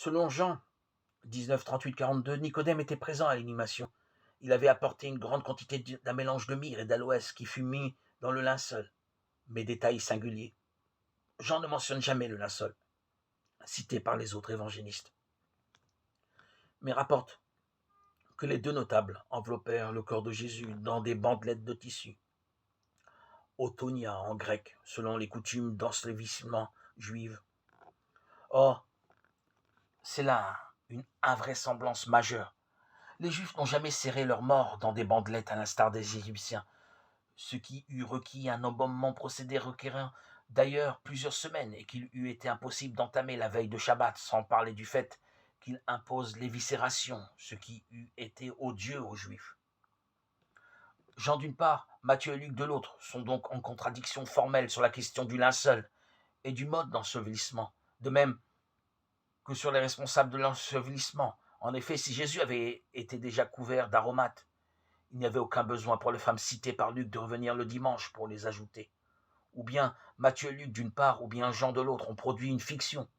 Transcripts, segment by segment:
Selon Jean 19, 38, 42, Nicodème était présent à l'inhumation. Il avait apporté une grande quantité d'un mélange de myrrhe et d'aloès qui fut mis dans le linceul. Mais détail singulier, Jean ne mentionne jamais le linceul, cité par les autres évangélistes, mais rapporte que les deux notables enveloppèrent le corps de Jésus dans des bandelettes de tissu, autonia en grec, selon les coutumes d'ensevelissement juives. Or, c'est là une invraisemblance majeure. Les Juifs n'ont jamais serré leurs morts dans des bandelettes à l'instar des Égyptiens, ce qui eût requis un embaumement procédé requérant d'ailleurs plusieurs semaines et qu'il eût été impossible d'entamer la veille de Shabbat, sans parler du fait qu'il impose l'éviscération, ce qui eût été odieux aux Juifs. Jean d'une part, Matthieu et Luc de l'autre sont donc en contradiction formelle sur la question du linceul et du mode d'ensevelissement, de même que sur les responsables de l'ensevelissement. En effet, si Jésus avait été déjà couvert d'aromates, il n'y avait aucun besoin pour les femmes citées par Luc de revenir le dimanche pour les ajouter. Ou bien Matthieu et Luc d'une part, ou bien Jean de l'autre ont produit une fiction.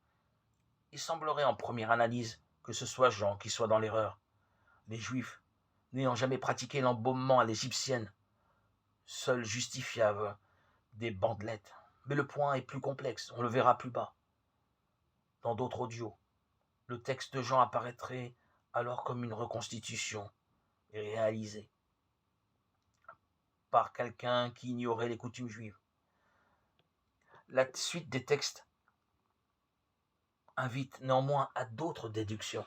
Il semblerait en première analyse que ce soit Jean qui soit dans l'erreur. Les Juifs, n'ayant jamais pratiqué l'embaumement à l'égyptienne, seuls justifiables des bandelettes. Mais le point est plus complexe, on le verra plus bas. Dans d'autres audios, le texte de Jean apparaîtrait alors comme une reconstitution réalisée par quelqu'un qui ignorait les coutumes juives. La suite des textes invite néanmoins à d'autres déductions.